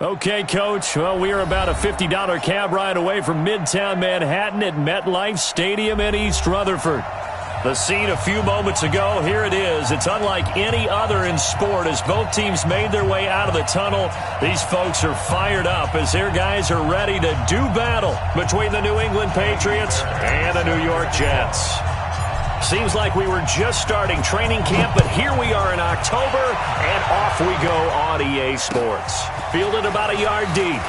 Okay, Coach. Well, we are about a $50 cab ride away from Midtown Manhattan at MetLife Stadium in East Rutherford. The scene a few moments ago, here it is. It's unlike any other in sport as both teams made their way out of the tunnel. These folks are fired up as their guys are ready to do battle between the New England Patriots and the New York Jets. Seems like we were just starting training camp, but here we are in October, and off we go on EA Sports. Fielded about a yard deep.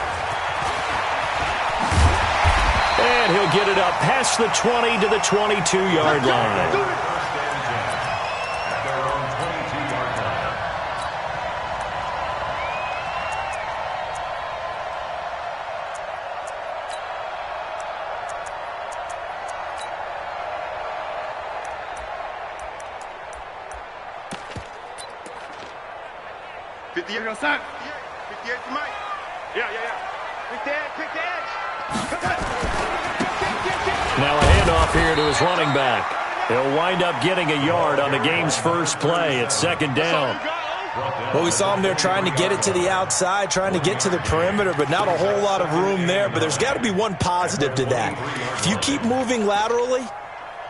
And he'll get it up past the 20 to the 22-yard line. Now a handoff here to his running back. He'll wind up getting a yard on the game's first play at second down. Well, we saw him there trying to get it to the outside, trying to get to the perimeter, but not a whole lot of room there. But there's got to be one positive to that. If you keep moving laterally,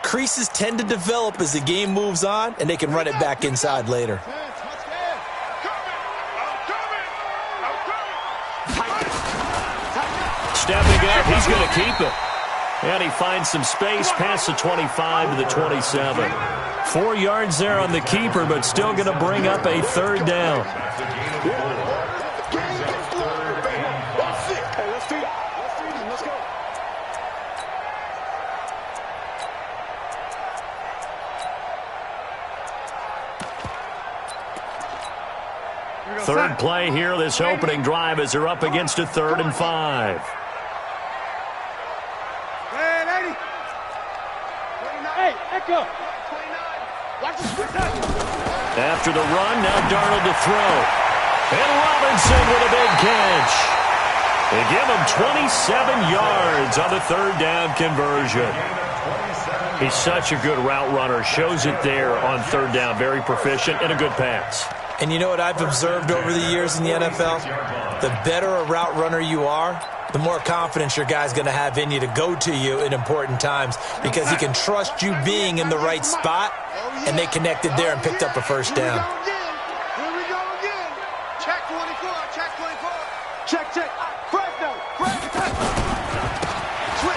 creases tend to develop as the game moves on, and they can run it back inside later. Stepping up, he's going to keep it. And he finds some space past the 25 to the 27. 4 yards there on the keeper, but still going to bring up a third down. Third play here, this opening drive as they're up against a 3rd and 5. After the run, now Darnold to throw. And Robinson with a big catch. They give him 27 yards on the 3rd down conversion. He's such a good route runner. Shows it there on 3rd down. Very proficient and a good pass. And you know what I've observed over the years in the NFL? The better a route runner you are, the more confidence your guy's going to have in you to go to you in important times because he can trust you being in the right spot, and they connected there and picked up a first down. Here we go again. Check 24, check 24. Check.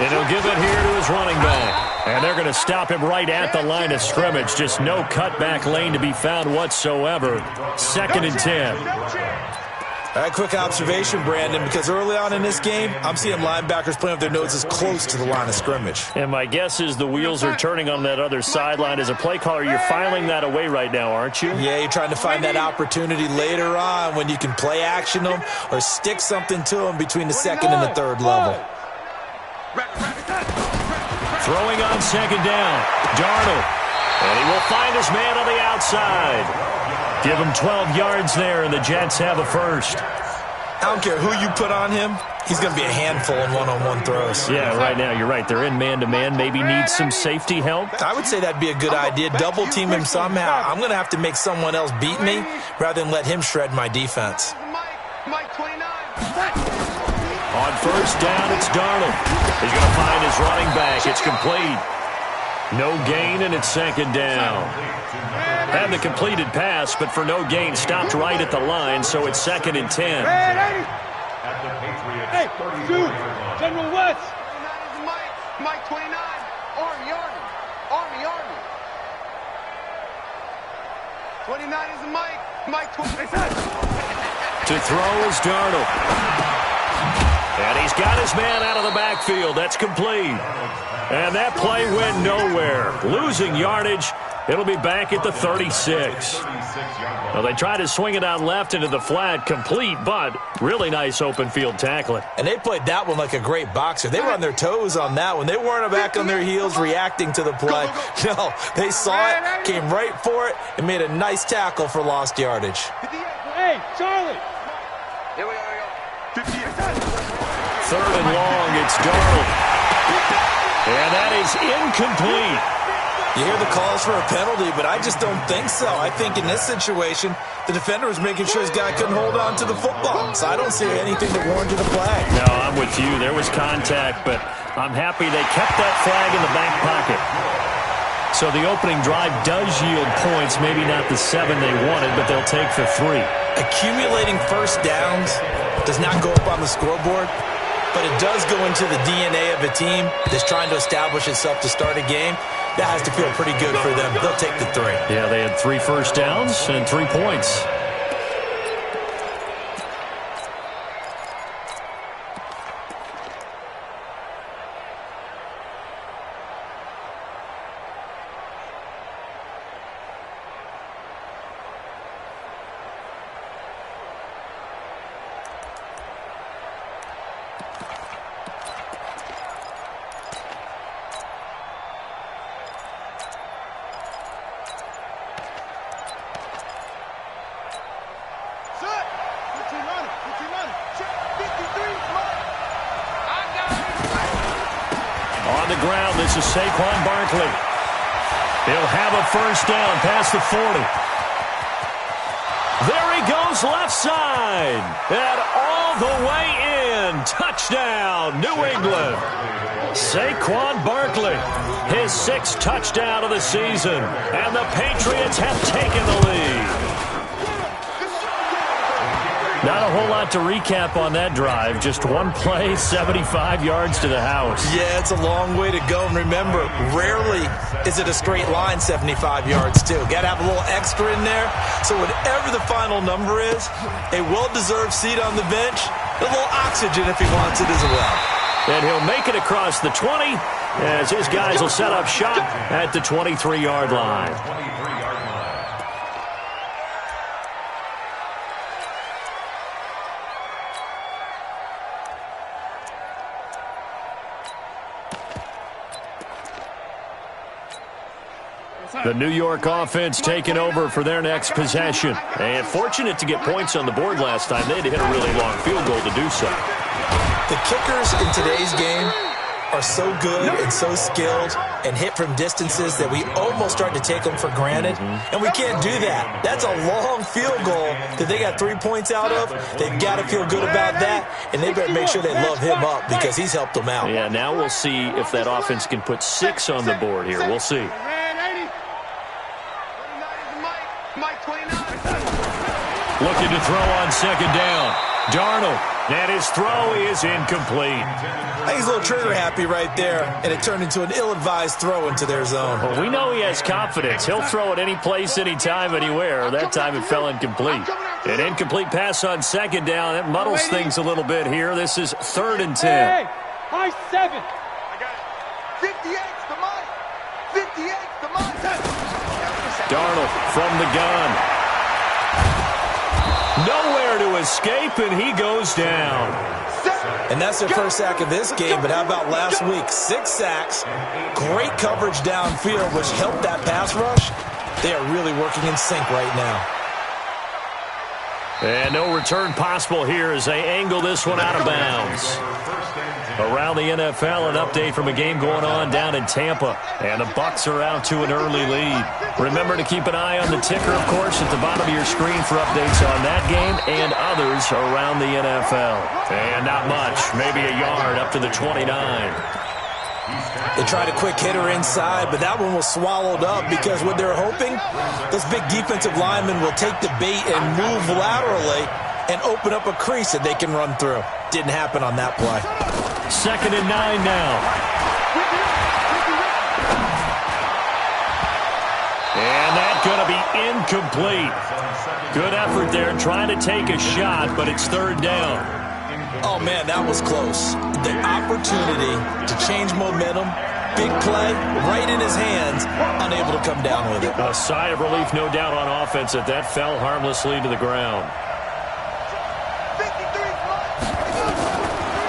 And he'll give it here to his running back. And they're going to stop him right at the line of scrimmage. Just no cutback lane to be found whatsoever. 2nd and 10. All right, quick observation, Brandon, because early on in this game, I'm seeing linebackers playing with their noses close to the line of scrimmage. And my guess is the wheels are turning on that other sideline. As a play caller, you're filing that away right now, aren't you? Yeah, you're trying to find that opportunity later on when you can play action them or stick something to them between the 2nd and the 3rd level. Throwing on 2nd down, Darnold. And he will find his man on the outside. Give him 12 yards there, and the Jets have a first. I don't care who you put on him. He's going to be a handful in one-on-one throws. Yeah, right now, you're right. They're in man-to-man. Maybe need some safety help. I would say that'd be a good idea. Double-team him somehow. I'm going to have to make someone else beat me rather than let him shred my defense. Mike 29. On 1st down, it's Darnold. He's going to find his running back. It's complete. No gain, and it's 2nd down. Had the completed pass, but for no gain, stopped right at the line, so it's 2nd and 10. Hey, dude, General West. Mike 29. Army. 29 is Mike 29. To throw is Darnold. And he's got his man out of the backfield. That's complete. And that play went nowhere. Losing yardage. It'll be back at the 36. Well, they tried to swing it out left into the flat, complete, but really nice open field tackling. And they played that one like a great boxer. They were on their toes on that one. They weren't back on their heels reacting to the play. No, they saw it, came right for it, and made a nice tackle for lost yardage. Hey, Charlie. Here we go. 3rd and long, it's Darnold. And that is incomplete. You hear the calls for a penalty, but I just don't think so. I think in this situation, the defender was making sure his guy couldn't hold on to the football. So I don't see anything that warranted a flag. No, I'm with you. There was contact, but I'm happy they kept that flag in the back pocket. So the opening drive does yield points, maybe not the 7 they wanted, but they'll take the 3. Accumulating first downs does not go up on the scoreboard, but it does go into the DNA of a team that's trying to establish itself to start a game. That has to feel pretty good for them. They'll take the 3. Yeah, they had 3 first downs and 3 points. On the ground, this is Saquon Barkley. He'll have a first down past the 40. There he goes left side. And all the way in. Touchdown, New England. Saquon Barkley, his 6th touchdown of the season. And the Patriots have taken the lead. Not a whole lot to recap on that drive. Just one play, 75 yards to the house. Yeah, it's a long way to go. And remember, rarely is it a straight line 75 yards, too. Got to have a little extra in there. So whatever the final number is, a well-deserved seat on the bench, a little oxygen if he wants it as well. And he'll make it across the 20 as his guys will set up shop at the 23-yard line. The New York offense taking over for their next possession. And fortunate to get points on the board last time. They had to hit a really long field goal to do so. The kickers in today's game are so good and so skilled and hit from distances that we almost start to take them for granted. And we can't do that. That's a long field goal that they got 3 points out of. They've got to feel good about that, and they better make sure they love him up because he's helped them out. Yeah, now we'll see if that offense can put 6 on the board here. We'll see. Looking to throw on second down. Darnold, and his throw is incomplete. I think he's a little trigger happy right there, and it turned into an ill-advised throw into their zone. Well, we know he has confidence. He'll throw it any place, anytime, anywhere. That time it fell incomplete. An incomplete pass on second down. That muddles things a little bit here. This is 3rd and 10. Hey, high 7. I got it. 58's the mine. 58's the mine. Darnold from the gun. Nowhere to escape, and he goes down. And that's their first sack of this game, but how about last week? 6 sacks, great coverage downfield, which helped that pass rush. They are really working in sync right now. And no return possible here as they angle this one out of bounds. Around the NFL, an update from a game going on down in Tampa. And the Bucs are out to an early lead. Remember to keep an eye on the ticker, of course, at the bottom of your screen for updates on that game and others around the NFL. And not much, maybe a yard up to the 29. They tried a quick hitter inside, but that one was swallowed up because what they're hoping, those big defensive linemen will take the bait and move laterally and open up a crease that they can run through. Didn't happen on that play. 2nd and 9 now. And that's going to be incomplete. Good effort there trying to take a shot, but it's 3rd down. Oh, man, that was close. The opportunity to change momentum, big play, right in his hands, unable to come down with it. A sigh of relief, no doubt, on offense that fell harmlessly to the ground.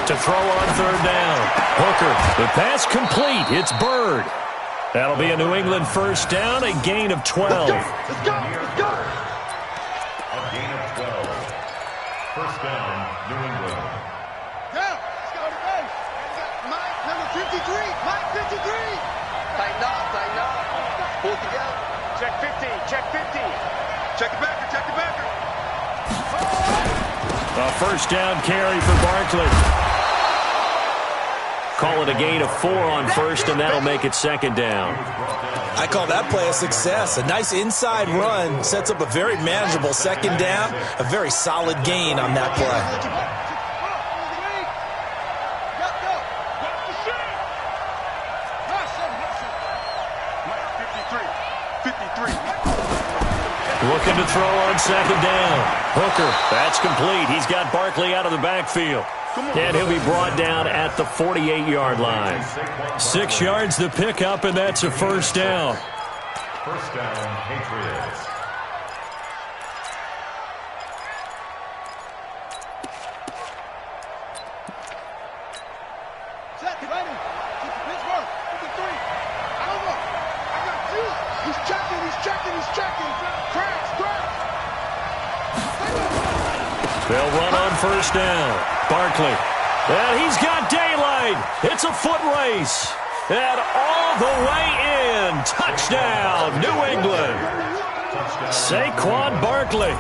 To throw on 3rd down. Hooker, the pass complete. It's Bird. That'll be a New England first down, a gain of 12. Let's go. A gain of 12. First down, New England. Let's go to base. Mike, number 53. Mike, 53. Tighten up. Pull it together. Check 50. Check 50. Check the backer. Check the backer. A first down carry for Barkley. Call it a gain of 4 on first, and that'll make it second down. I call that play a success. A nice inside run sets up a very manageable second down. A very solid gain on that play. Looking to throw on second down. Hooker, that's complete. He's got Barkley out of the backfield. And he'll be brought down at the 48-yard line. 6 yards the pickup, and that's a first down. First down, Patriots. Set, ready. Pittsburgh, 53. Over. I got you. He's checking. Crash. They'll run on first down. Barkley. And he's got daylight. It's a foot race. And all the way in. Touchdown, New England. Saquon Barkley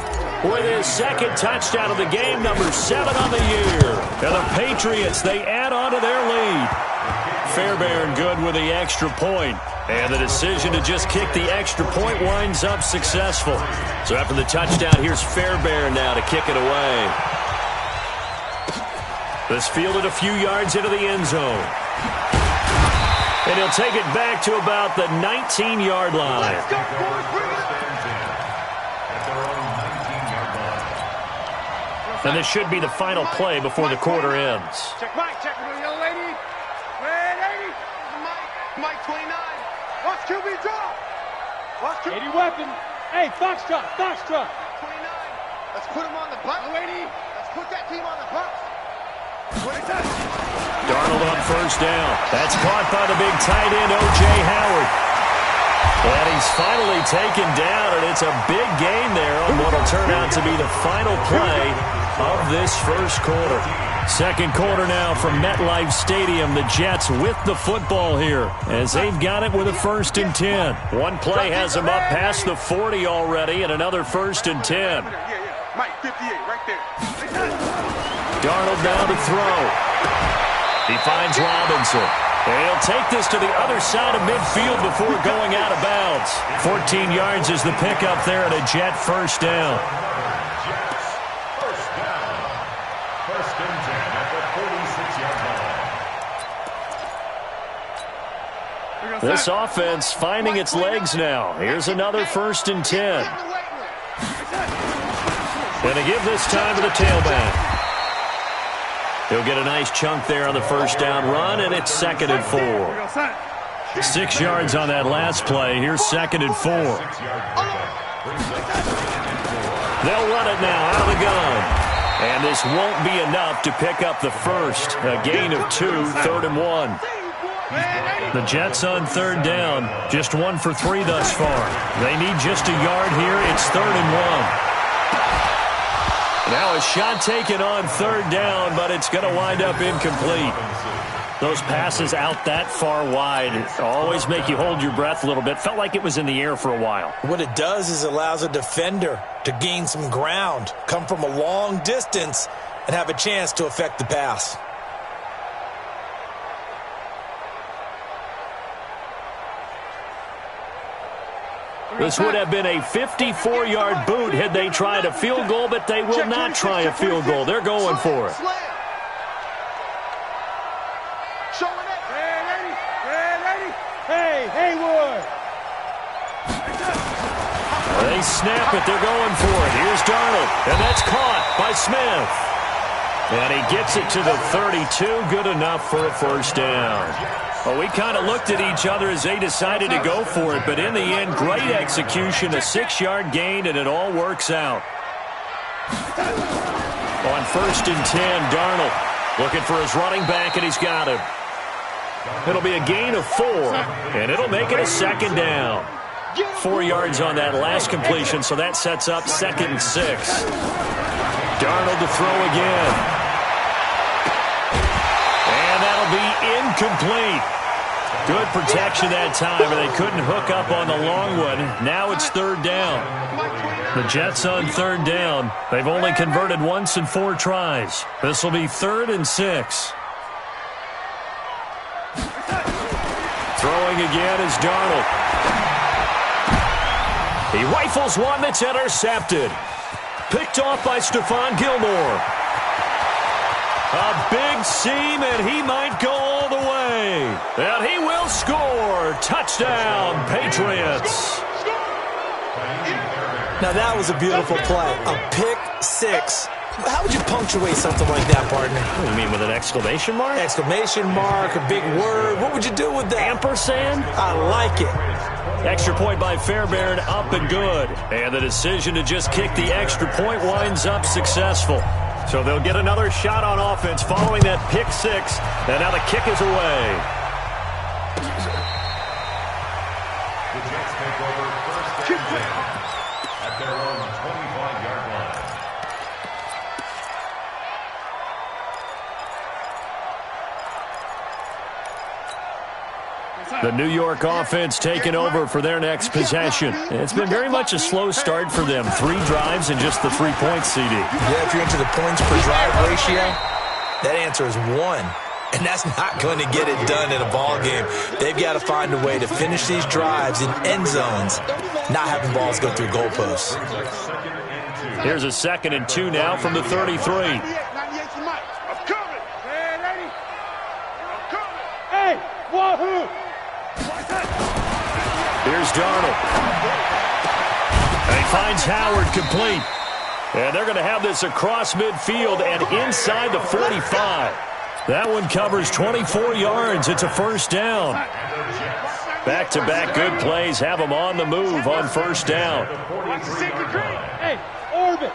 with his second touchdown of the game, number 7 on the year. And the Patriots, they add on to their lead. Fairbairn good with the extra point. And the decision to just kick the extra point winds up successful. So after the touchdown, here's Fairbairn now to kick it away. This fielded a few yards into the end zone. And he'll take it back to about the 19-yard line. And this should be the final play before the quarter ends. Check Mike, young lady. Red 80. Mike 29. Watch QB drop. Watch QB. 80 weapon. Hey, Foxtrot. 29. Let's put him on the bus, lady. Let's put that team on the bus. Darnold on first down. That's caught by the big tight end, O.J. Howard. And he's finally taken down, and it's a big gain there on what will turn out to be the final play of this first quarter. Second quarter now from MetLife Stadium. The Jets with the football here as they've got it with a 1st and 10. One play has them up past the 40 already, and another 1st and 10. Mike 58 right there. Darnold down to throw. He finds Robinson. And he'll take this to the other side of midfield before going out of bounds. 14 yards is the pickup there at a Jet first down. First down. First and 10 at the 46-yard line. This offense finding its legs now. Here's another 1st and 10. And they give this time to the tailback. He'll get a nice chunk there on the first down run, and it's 2nd and 4. 6 yards on that last play. Here's 2nd and 4. They'll run it now out of the gun. And this won't be enough to pick up the first. A gain of 2, 3rd and 1. The Jets on 3rd down. Just 1 for 3 thus far. They need just a yard here. It's 3rd and 1. Now a shot taken on 3rd down, but it's going to wind up incomplete. Those passes out that far wide always make you hold your breath a little bit. Felt like it was in the air for a while. What it does is it allows a defender to gain some ground, come from a long distance, and have a chance to affect the pass. This would have been a 54-yard boot had they tried a field goal, but they will not try a field goal. They're going for it. Hey, Haywood. They snap it. They're going for it. Here's Darnold, and that's caught by Smith. And he gets it to the 32. Good enough for a first down. Well, we kind of looked at each other as they decided to go for it, but in the end, great execution, a 6-yard gain, and it all works out. On 1st and 10, Darnold looking for his running back, and he's got him. It'll be a gain of 4, and it'll make it a 2nd down. 4 yards on that last completion, so that sets up 2nd and 6. Darnold to throw again. And that'll be incomplete. Good protection that time, and they couldn't hook up on the long one. Now it's third down. The Jets on third down. They've only converted once in 4 tries. This will be 3rd and 6. Throwing again is Darnold. He rifles one that's intercepted. Picked off by Stephon Gilmore. A big seam, and he might go all the way. And he will score. Touchdown, Patriots. Now, that was a beautiful play. A pick 6. How would you punctuate something like that, partner? What do you mean, with an exclamation mark? Exclamation mark, a big word. What would you do with that? Ampersand? I like it. Extra point by Fairbairn, up and good. And the decision to just kick the extra point winds up successful. So they'll get another shot on offense following that pick 6. And now the kick is away. The Jets take over first and 10 at their own 25-yard line. The New York offense taking over for their next possession. It's been very much a slow start for them. 3 drives and just the 3 points, CD. Yeah, if you're into the points per drive ratio, that answer is 1. And that's not going to get it done in a ball game. They've got to find a way to finish these drives in end zones, not having balls go through goalposts. Here's a 2nd and 2 now from the 33. Hey, wahoo! Here's Darnold. And he finds Howard complete. And they're going to have this across midfield and inside the 45. That one covers 24 yards. It's a first down. Back-to-back good plays have them on the move on first down. Hey, orbit!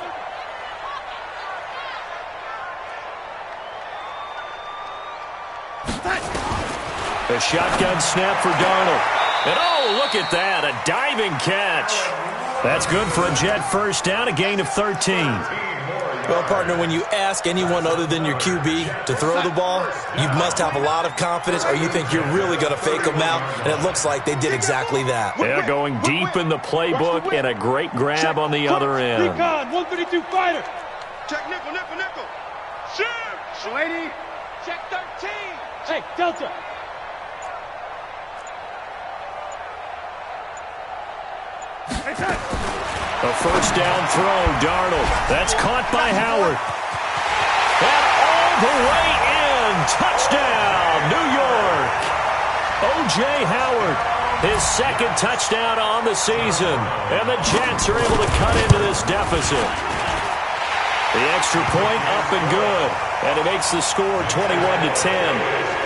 A shotgun snap for Darnold. And oh, look at that, a diving catch. That's good for a Jet first down, a gain of 13. Well, partner, when you ask anyone other than your QB to throw the ball, you must have a lot of confidence or you think you're really going to fake them out, and it looks like they did exactly that. Yeah, going deep in the playbook and a great grab on the other end. Recon, 132 fighter. Check nickel, nickel, nickel. Shoot! Lady, check 13. Hey, Delta. A first down throw, Darnold. That's caught by Howard. And all the way in. Touchdown, New York. O.J. Howard, his 2nd touchdown on the season. And the Jets are able to cut into this deficit. The extra point up and good. And it makes the score 21-10.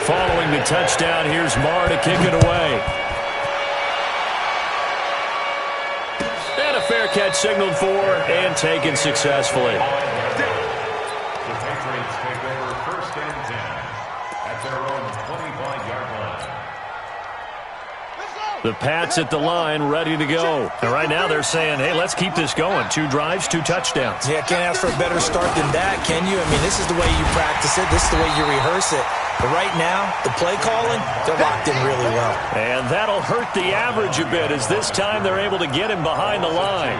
Following the touchdown, here's Marr to kick it away. And a fair catch signaled for and taken successfully. The Patriots take over first and 10 at their own 25-yard line. The Pats at the line, ready to go. And right now they're saying, hey, let's keep this going. 2 drives, 2 touchdowns. Yeah, can't ask for a better start than that, can you? I mean, this is the way you practice it. This is the way you rehearse it. But right now, the play calling, they're locked in really well. And that'll hurt the average a bit as this time they're able to get him behind the line.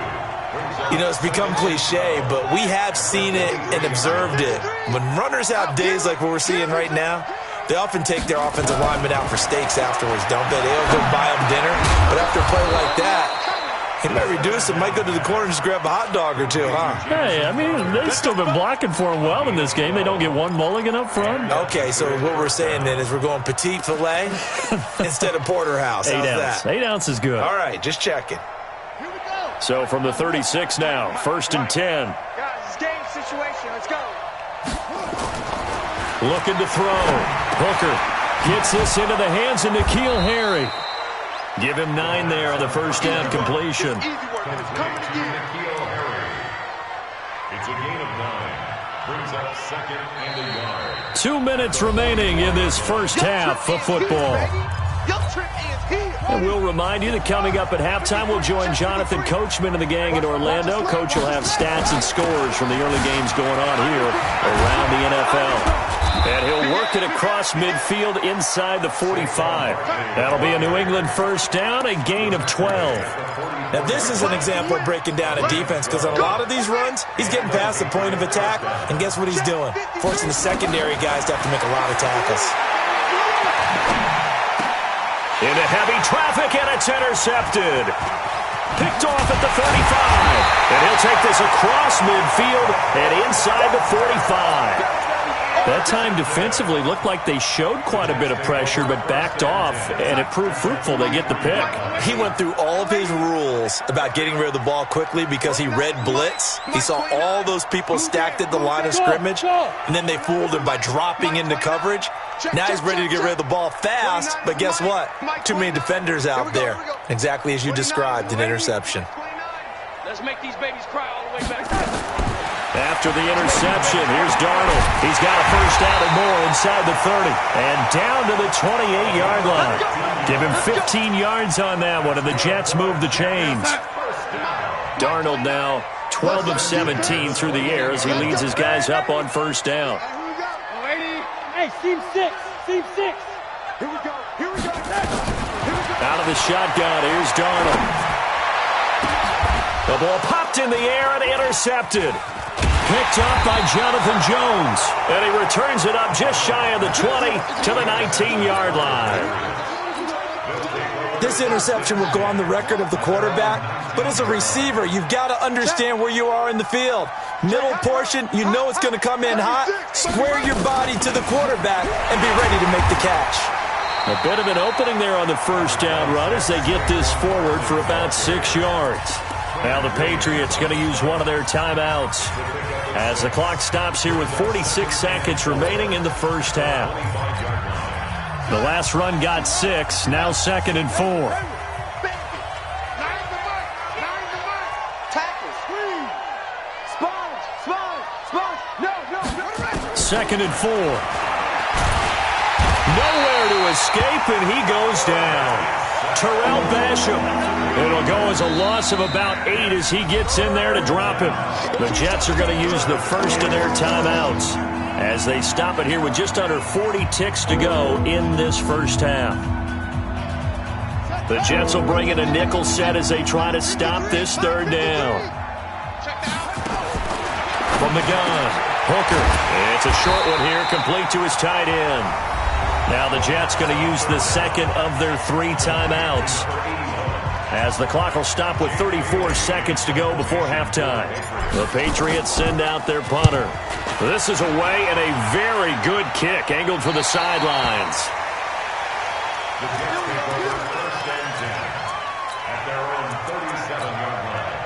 You know, it's become cliche, but we have seen it and observed it. When runners have days like what we're seeing right now, they often take their offensive linemen out for steaks afterwards, don't they? They'll go buy them dinner. But after a play like that, he might reduce it, might go to the corner and just grab a hot dog or two, huh? Hey, I mean, they've still been blocking for him well in this game. They don't get one mulligan up front. Okay, so what we're saying then is we're going petite filet instead of porterhouse. How's 8 ounce. that? 8 ounce is good. All right, just checking. So from the 36 now, first and 10. Guys, it's game situation. Let's go. Looking to throw. Hooker gets this into the hands of N'Keal Harry. Give him 9 there on the first down completion. Easy work, and it's coming again. N'Keal Harry. It's a gain of 9. Brings up 2nd and a yard. 2 minutes remaining in this first half of football. Your trip is here. And we'll remind you that coming up at halftime, we'll join Jonathan Coachman and the gang in Orlando. Coach will have stats and scores from the early games going on here around the NFL. And he'll work it across midfield inside the 45. That'll be a New England first down, a gain of 12. Now, this is an example of breaking down a defense because on a lot of these runs, he's getting past the point of attack, and guess what he's doing? Forcing the secondary guys to have to make a lot of tackles. Into heavy traffic, and it's intercepted. Picked off at the 35. And he'll take this across midfield and inside the 45. That time defensively looked like they showed quite a bit of pressure but backed off, and it proved fruitful. They get the pick. He went through all of his rules about getting rid of the ball quickly because he read blitz. He saw all those people stacked at the line of scrimmage, and then they fooled him by dropping into coverage. Now he's ready to get rid of the ball fast, but guess what? Too many defenders out there. Exactly as you described, an interception. Let's make these babies cry all the way back. After the interception, here's Darnold. He's got a first down and more inside the 30. And down to the 28-yard line. Give him 15 yards on that one, and the Jets move the chains. Darnold now 12 of 17 through the air as he leads his guys up on first down. Hey, seam 6. Seam 6. Here we go. Here we go. Out of the shotgun, here's Darnold. The ball popped in the air and intercepted. Picked up by Jonathan Jones. And he returns it up just shy of the 20 to the 19-yard line. This interception will go on the record of the quarterback, but as a receiver, you've got to understand where you are in the field. Middle portion, you know it's going to come in hot. Square your body to the quarterback and be ready to make the catch. A bit of an opening there on the first down run as they get this forward for about 6 yards. Now the Patriots going to use one of their timeouts as the clock stops here with 46 seconds remaining in the first half. The last run got 6, now 2nd and 4. Second and 4. Nowhere to escape, and he goes down. Terrell Basham. It'll go as a loss of about 8 as he gets in there to drop him. The Jets are going to use the first of their timeouts as they stop it here with just under 40 ticks to go in this first half. The Jets will bring in a nickel set as they try to stop this third down. From the gun, Hooker. It's a short one here, complete to his tight end. Now the Jets going to use the second of their 3 timeouts as the clock will stop with 34 seconds to go before halftime. The Patriots send out their punter. This is away and a very good kick angled for the sidelines. The Jets take over first and 10 at their own 37-yard line.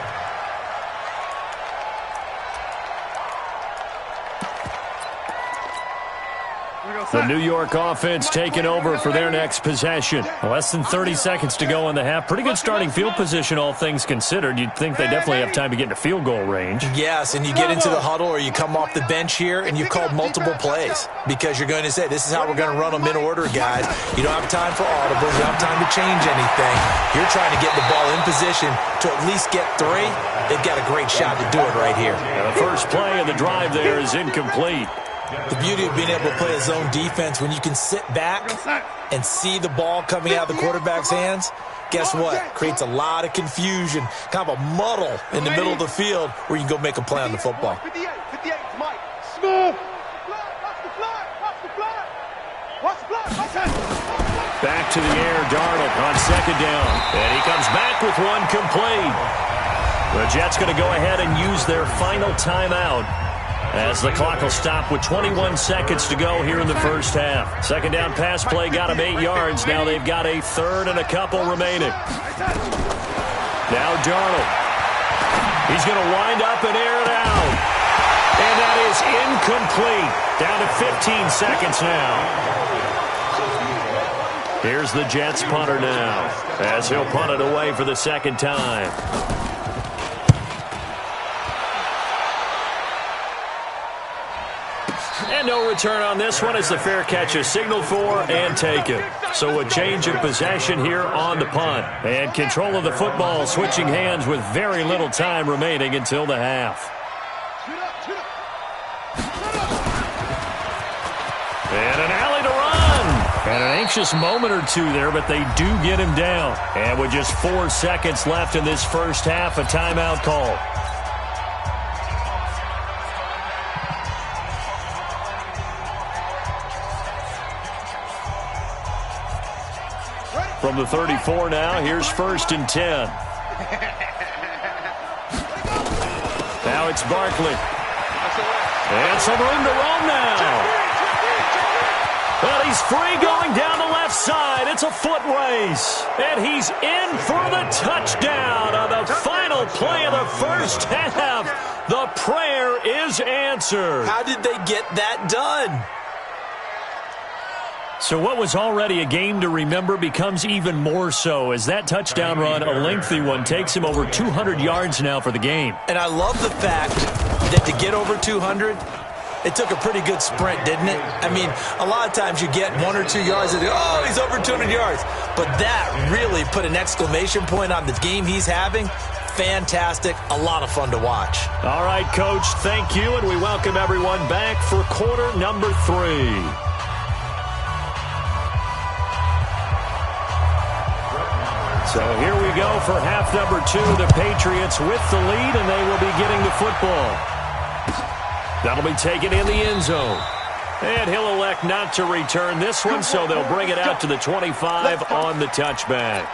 The New York offense taking over for their next possession. Less than 30 seconds to go in the half. Pretty good starting field position, all things considered. You'd think they definitely have time to get into field goal range. Yes, and you get into the huddle or you come off the bench here and you've called multiple plays because you're going to say, this is how we're going to run them in order, guys. You don't have time for audibles. You don't have time to change anything. You're trying to get the ball in position to at least get 3. They've got a great shot to do it right here. The first play of the drive there is incomplete. The beauty of being able to play a zone defense when you can sit back and see the ball coming out of the quarterback's hands, guess what? Creates a lot of confusion, kind of a muddle in the middle of the field where you can go make a play on the football. 58, Mike. Smooth. Back to the air, Darnold on second down. And he comes back with one complete. The Jets going to go ahead and use their final timeout as the clock will stop with 21 seconds to go here in the first half. Second down pass play got him 8 yards. Now they've got a third and a couple remaining. Now Darnold. He's going to wind up and air it out. And that is incomplete. Down to 15 seconds now. Here's the Jets punter now as he'll punt it away for the second time. And no no return on this one as the fair catch is signaled for and taken. So a change of possession here on the punt. And control of the football switching hands with very little time remaining until the half. And an alley to run. And an anxious moment or two there, but they do get him down. And with just 4 seconds left in this first half, a timeout call. From the 34 now, here's 1st and 10. Now it's Barkley. And some room to roam now. But he's free going down the left side. It's a foot race. And he's in for the touchdown on the final play of the first half. The prayer is answered. How did they get that done? So what was already a game to remember becomes even more so as that touchdown run, a lengthy one, takes him over 200 yards now for the game. And I love the fact that to get over 200, it took a pretty good sprint, didn't it? I mean, a lot of times you get 1 or 2 yards and oh, he's over 200 yards. But that really put an exclamation point on the game he's having. Fantastic. A lot of fun to watch. All right, Coach, thank you, and we welcome everyone back for quarter number 3. So here we go for half number 2. The Patriots with the lead, and they will be getting the football. That'll be taken in the end zone. And he'll elect not to return this one, so they'll bring it out to the 25 on the touchback.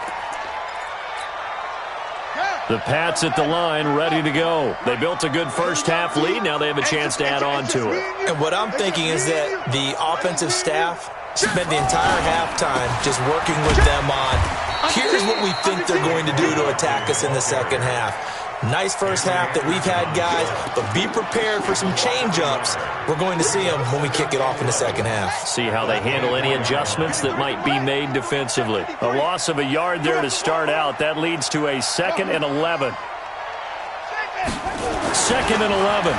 The Pats at the line, ready to go. They built a good first half lead. Now they have a chance to add on to it. And what I'm thinking is that the offensive staff spent the entire halftime just working with them on, here's what we think they're going to do to attack us in the second half. Nice first half that we've had, guys, but be prepared for some change-ups. We're going to see them when we kick it off in the second half. See how they handle any adjustments that might be made defensively. A loss of a yard there to start out. That leads to a 2nd and 11. 2nd and 11.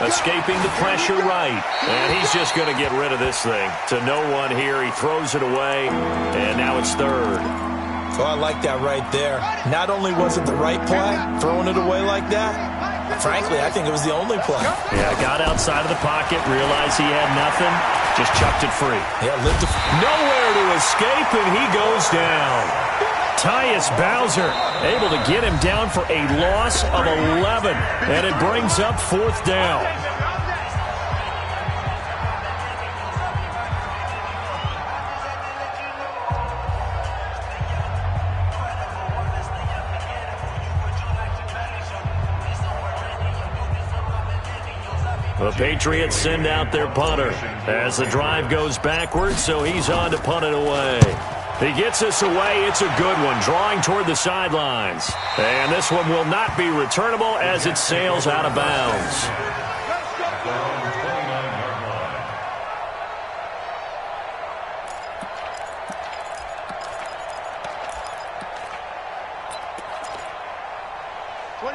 Escaping the pressure right. And he's just going to get rid of this thing. To no one here. He throws it away. And now it's 3rd. Oh, I like that right there. Not only was it the right play, throwing it away like that, frankly, I think it was the only play. Yeah, got outside of the pocket, realized he had nothing, just chucked it free. Yeah, lived nowhere to escape, and he goes down. Tyus Bowser able to get him down for a loss of 11, and it brings up 4th down. The Patriots send out their punter as the drive goes backwards, so he's on to punt it away. He gets us away. It's a good one, drawing toward the sidelines. And this one will not be returnable as it sails out of bounds.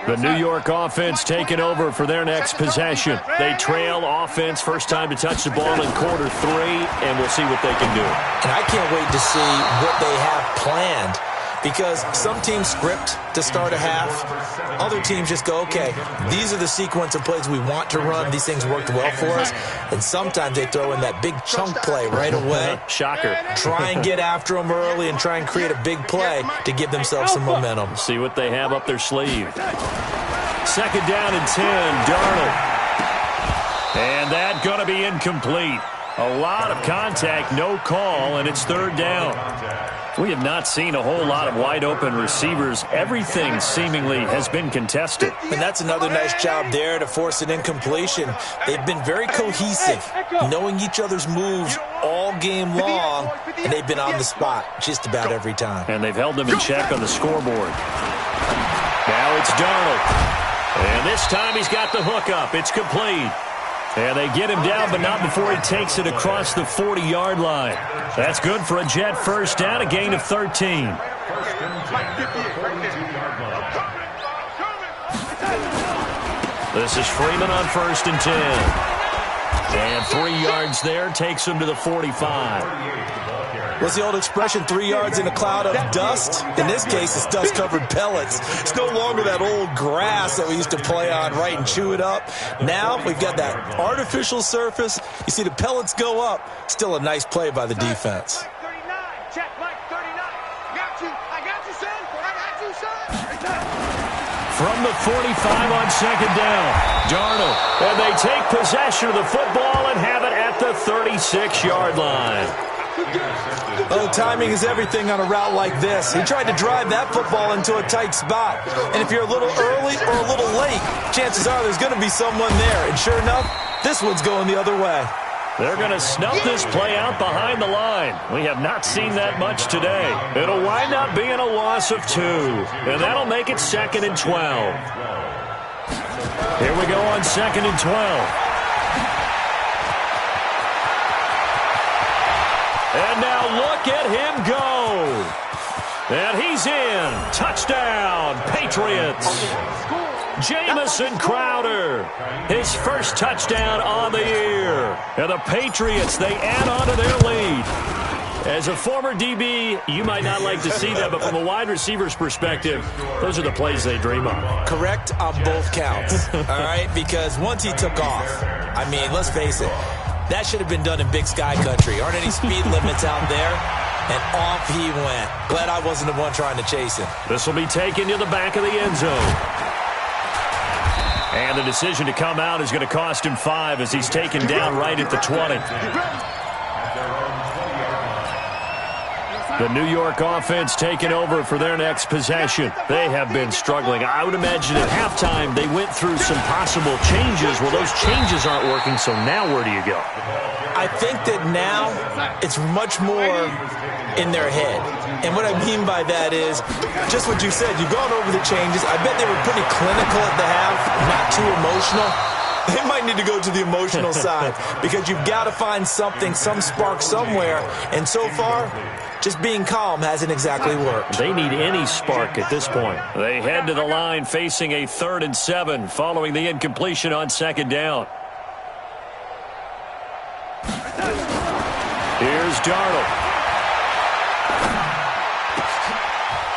The New York offense taking over for their next possession. They trail offense, first time to touch the ball in quarter 3, and we'll see what they can do. And I can't wait to see what they have planned, because some teams script to start a half. Other teams just go, okay, these are the sequence of plays we want to run. These things worked well for us. And sometimes they throw in that big chunk play right away. Shocker. Try and get after them early and try and create a big play to give themselves some momentum. See what they have up their sleeve. 2nd down and 10, Darnold. And that going to be incomplete. A lot of contact, no call, and it's 3rd down. We have not seen a whole lot of wide-open receivers. Everything seemingly has been contested. And that's another nice job there to force an incompletion. They've been very cohesive, knowing each other's moves all game long, and they've been on the spot just about every time. And they've held them in check on the scoreboard. Now it's Darnold. And this time he's got the hook up. It's complete. And they get him down, but not before he takes it across the 40-yard line. That's good for a Jet first down, a gain of 13. This is Freeman on 1st and 10. And 3 yards there takes him to the 45. What's the old expression, 3 yards in a cloud of dust? In this case, it's dust-covered pellets. It's no longer that old grass that we used to play on, right, and chew it up. Now we've got that artificial surface. You see the pellets go up. Still a nice play by the defense. Mike 39, check, Mike 39. I got you, son. I got you, son. From the 45 on 2nd down, Darnold. And they take possession of the football and have it at the 36-yard line. Oh, timing is everything on a route like this. He tried to drive that football into a tight spot. And if you're a little early or a little late, chances are there's going to be someone there. And sure enough, this one's going the other way. They're going to snuff this play out behind the line. We have not seen that much today. It'll wind up being a loss of 2. And that'll make it 2nd and 12. Here we go on 2nd and 12. And now look at him go. And he's in. Touchdown, Patriots. Jamison Crowder, his first touchdown on the year. And the Patriots, they add on to their lead. As a former DB, you might not like to see that, but from a wide receiver's perspective, those are the plays they dream of. Correct on both counts, all right? Because once he took off, I mean, let's face it, that should have been done in Big Sky country. Aren't any speed limits out there? And off he went. Glad I wasn't the one trying to chase him. This will be taken to the back of the end zone. And the decision to come out is going to cost him 5 as he's taken down right at the 20. The New York offense taking over for their next possession. They have been struggling. I would imagine at halftime they went through some possible changes. Well, those changes aren't working, so now where do you go? I think that now it's much more in their head. And what I mean by that is just what you said. You've gone over the changes. I bet they were pretty clinical at the half, not too emotional. They might need to go to the emotional side because you've got to find something, some spark somewhere. And so far, just being calm hasn't exactly worked. They need any spark at this point. They head to the line facing a 3rd and 7 following the incompletion on 2nd down. Here's Darnold.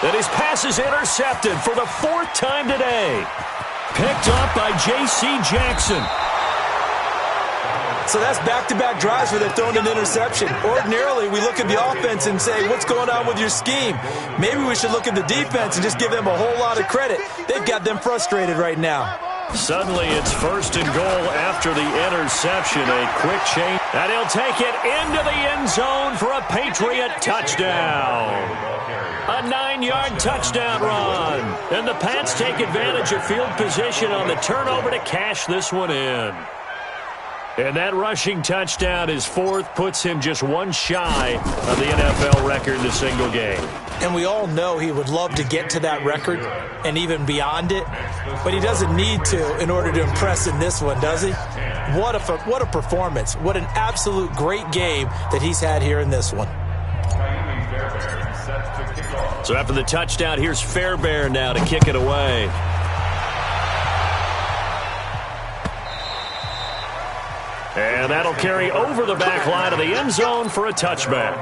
And his pass is intercepted for the 4th time today. Picked up by J.C. Jackson. So that's back-to-back drives where they've thrown an interception. Ordinarily, we look at the offense and say, what's going on with your scheme? Maybe we should look at the defense and just give them a whole lot of credit. They've got them frustrated right now. Suddenly, it's 1st and goal after the interception. A quick change. And he'll take it into the end zone for a Patriot touchdown. A 9-yard touchdown run. And the Pats take advantage of field position on the turnover to cash this one in. And that rushing touchdown, his 4th, puts him just 1 shy of the NFL record in a single game. And we all know he would love to get to that record and even beyond it, but he doesn't need to in order to impress in this one, does he? What a performance. What an absolute great game that he's had here in this one. So after the touchdown, here's Fairbairn now to kick it away. And that'll carry over the back line of the end zone for a touchback.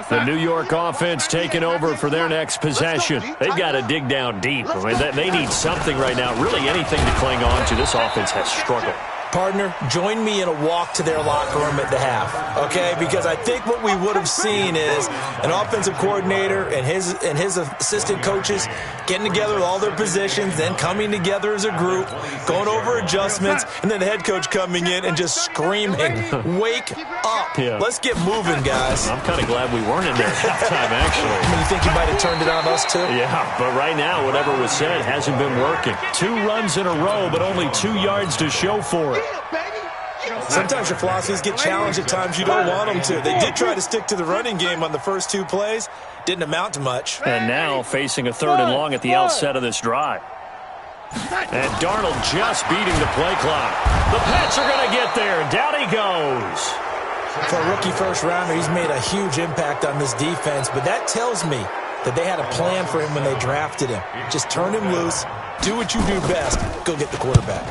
The New York offense taking over for their next possession. They've got to dig down deep. I mean, they need something right now, really anything to cling on to. This offense has struggled. Partner, join me in a walk to their locker room at the half, okay? Because I think what we would have seen is an offensive coordinator and his assistant coaches getting together with all their positions, then coming together as a group, going over adjustments, and then the head coach coming in and just screaming, wake up. Yeah. Let's get moving, guys. I'm kind of glad we weren't in there at halftime, actually. I mean, you think you might have turned it on us, too? Yeah, but right now, whatever was said hasn't been working. 2 runs in a row, but only 2 yards to show for it. Sometimes your philosophies get challenged at times you don't want them to. They did try to stick to the running game on the first 2 plays. Didn't amount to much. And now facing a 3rd and long at the outset of this drive. And Darnold just beating the play clock. The Pats are going to get there. Down he goes. For a rookie first-rounder, he's made a huge impact on this defense, but that tells me that they had a plan for him when they drafted him. Just turn him loose, do what you do best, go get the quarterback.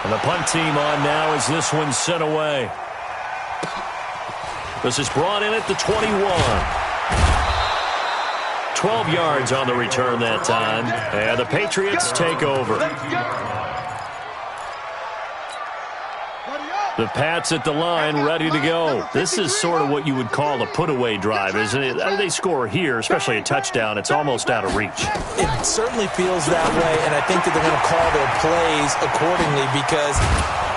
And the punt team on now as this one's sent away. This is brought in at the 21. 12 yards on the return that time. And the Patriots take over. The Pats at the line, ready to go. This is sort of what you would call a put-away drive, isn't it? They score here, especially a touchdown. It's almost out of reach. It certainly feels that way, and I think that they're going to call their plays accordingly because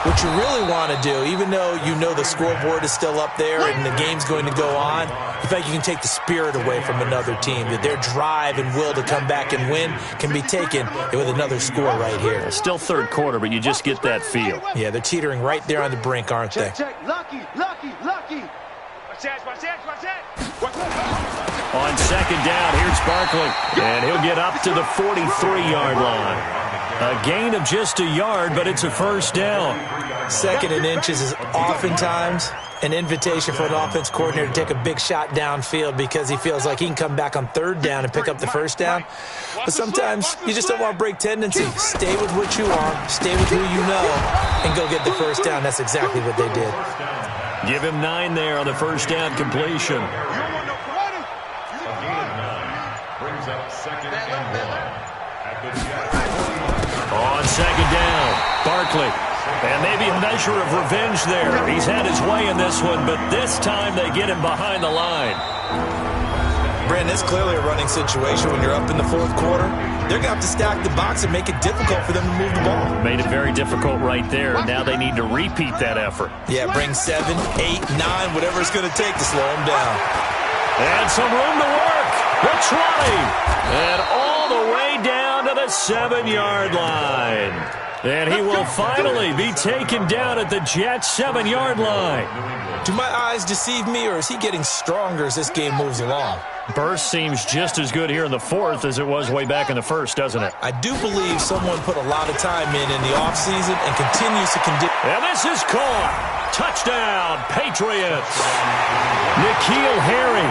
what you really want to do, even though you know the scoreboard is still up there and the game's going to go on, you feel like you can take the spirit away from another team, that their drive and will to come back and win can be taken with another score right here. Still third quarter, but you just get that feel. Yeah, they're teetering right there on the brink, aren't they? Check. Lucky. Watch that. On second down, here's Barkley. And he'll get up to the 43-yard line. A gain of just a yard, but it's a first down. Second and inches is oftentimes an invitation for an offense coordinator to take a big shot downfield because he feels like he can come back on third down and pick up the first down. But sometimes you just don't want to break tendency. Stay with what you are, stay with who you know, and go get the first down. That's exactly what they did. Give him 9 there on the first down completion. A gain of 9 brings up second and 1 at the Jets. On second down, Barkley. And maybe a measure of revenge there. He's had his way in this one, but this time they get him behind the line. Brandon, it's clearly a running situation when you're up in the fourth quarter. They're going to have to stack the box and make it difficult for them to move the ball. Made it very difficult right there. Now they need to repeat that effort. Yeah, bring 7, 8, 9, whatever it's going to take to slow them down. And some room to work. The 20. And all the way down to the 7-yard line. And he will finally be taken down at the Jets' 7-yard line. Do my eyes deceive me, or is he getting stronger as this game moves along? Burst seems just as good here in the fourth as it was way back in the first, doesn't it? I do believe someone put a lot of time in the offseason and continues to And this is caught. Touchdown, Patriots. N'Keal Harry,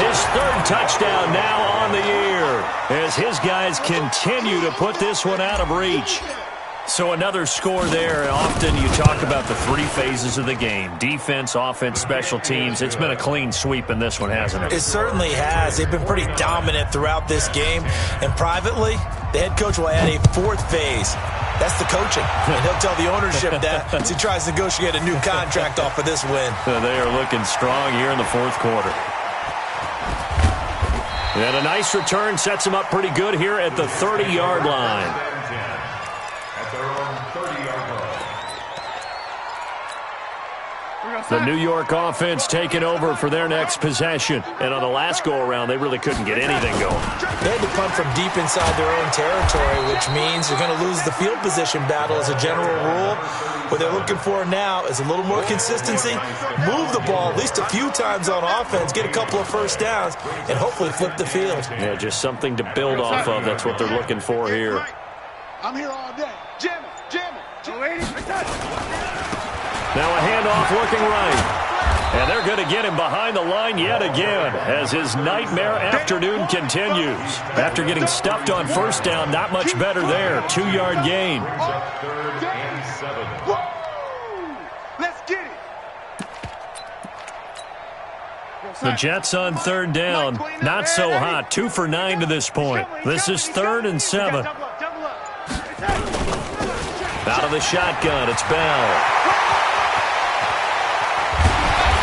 his third touchdown now on the year as his guys continue to put this one out of reach. So another score there. Often you talk about the 3 phases of the game. Defense, offense, special teams. It's been a clean sweep in this one, hasn't it? It certainly has. They've been pretty dominant throughout this game. And privately, the head coach will add a 4th phase. That's the coaching. And he'll tell the ownership that as he tries to negotiate a new contract off of this win. They are looking strong here in the fourth quarter. And a nice return sets him up pretty good here at the 30-yard line. The New York offense taking over for their next possession. And on the last go-around, they really couldn't get anything going. They had to punt from deep inside their own territory, which means they're going to lose the field position battle as a general rule. What they're looking for now is a little more consistency, move the ball at least a few times on offense, get a couple of first downs, and hopefully flip the field. Yeah, just something to build off of. That's what they're looking for here. I'm here all day. Jam it. Now a handoff looking right. And they're going to get him behind the line yet again as his nightmare afternoon continues. After getting stuffed on first down, not much better there. 2-yard gain. Let's get it. The Jets on third down. Not so hot. 2 for 9 to this point. This is 3rd and 7. Out of the shotgun, it's Bell.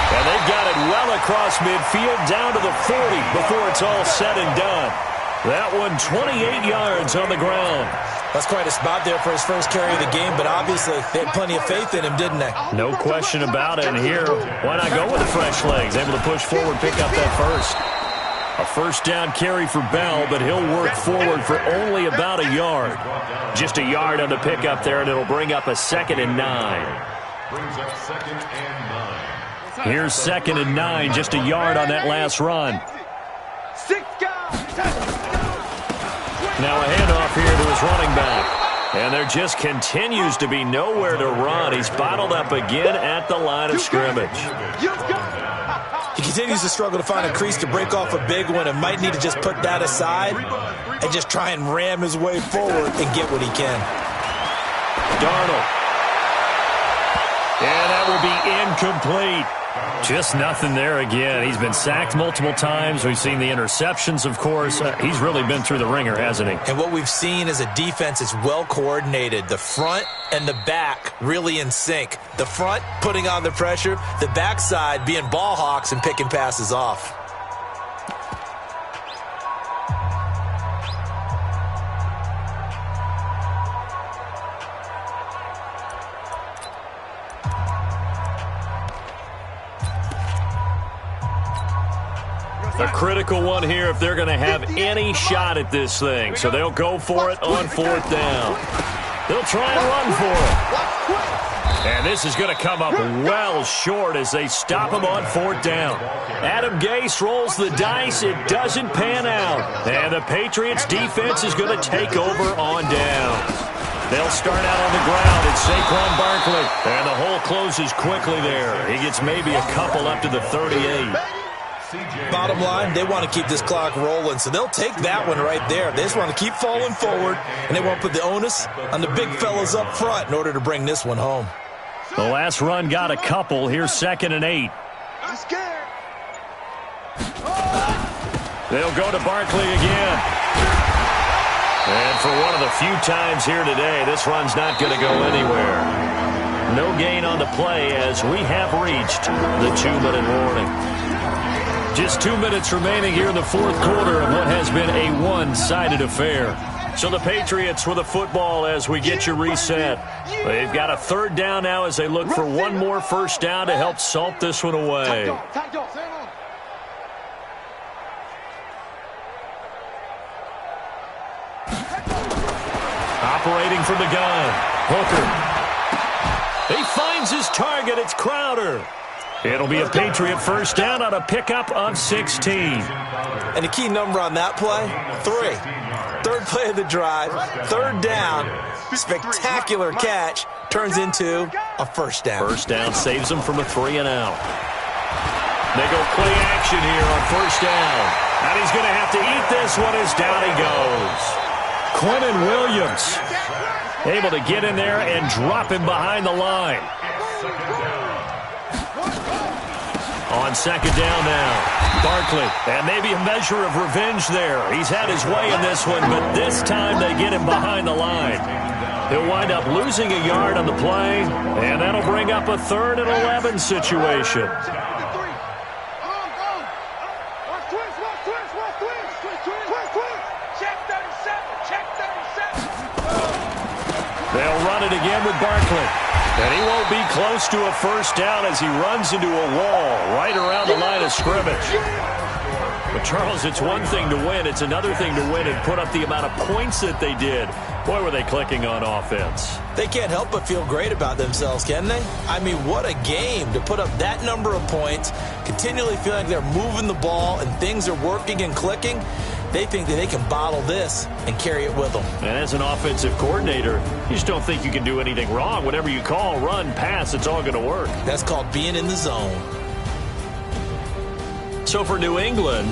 And they've got it well across midfield, down to the 40 before it's all said and done. That one 28 yards on the ground. That's quite a spot there for his first carry of the game, but obviously they had plenty of faith in him, didn't they? No question about it. And here, why not go with the fresh legs? Able to push forward, pick up that first. A first down carry for Bell, but he'll work forward for only about a yard. Just a yard on the pickup there, and it'll bring up a 2nd and 9. Brings up 2nd and 9. Here's 2nd and 9, just a yard on that last run. Now a handoff here to his running back. And there just continues to be nowhere to run. He's bottled up again at the line of scrimmage. He continues to struggle to find a crease to break off a big one and might need to just put that aside and just try and ram his way forward and get what he can. Darnold. And that will be incomplete. Just nothing there again. He's been sacked multiple times. We've seen the interceptions, of course. He's really been through the ringer, hasn't he? And what we've seen is a defense is well coordinated. The front and the back really in sync. The front putting on the pressure. The backside being ball hawks and picking passes off. A critical one here if they're going to have any shot at this thing. So they'll go for it on fourth down. They'll try and run for it. And this is going to come up well short as they stop him on fourth down. Adam Gase rolls the dice. It doesn't pan out. And the Patriots defense is going to take over on downs. They'll start out on the ground. It's Saquon Barkley. And the hole closes quickly there. He gets maybe a couple up to the 38. Bottom line, they want to keep this clock rolling, so they'll take that one right there. They just want to keep falling forward, and they want to put the onus on the big fellas up front in order to bring this one home. The last run got a couple. Here's 2nd and 8. I'm scared. They'll go to Barkley again. And for one of the few times here today, this run's not going to go anywhere. No gain on the play as we have reached the 2-minute warning. Just 2 minutes remaining here in the fourth quarter of what has been a one-sided affair. So the Patriots with the football as we get you reset. They've got a 3rd down now as they look for one more first down to help salt this one away. Operating from the gun, Hooker. He finds his target. It's Crowder. It'll be a Patriot first down on a pickup of 16. And the key number on that play, 3. 3rd play of the drive, 3rd down, spectacular catch, turns into a first down. First down saves them from a 3 and out. They go play action here on first down. And he's going to have to eat this one as down he goes. Quinnen Williams able to get in there and drop him behind the line. On 2nd down now, Barkley, and maybe a measure of revenge there. He's had his way in this one, but this time they get him behind the line. He'll wind up losing a yard on the play, and that'll bring up a 3rd and 11 situation. They'll run it again with Barkley. And he won't be close to a first down as he runs into a wall right around the line of scrimmage. But, Charles, it's one thing to win. It's another thing to win and put up the amount of points that they did. Boy, were they clicking on offense. They can't help but feel great about themselves, can they? I mean, what a game to put up that number of points, continually feeling like they're moving the ball and things are working and clicking. They think that they can bottle this and carry it with them. And as an offensive coordinator, you just don't think you can do anything wrong. Whatever you call, run, pass, it's all going to work. That's called being in the zone. So for New England...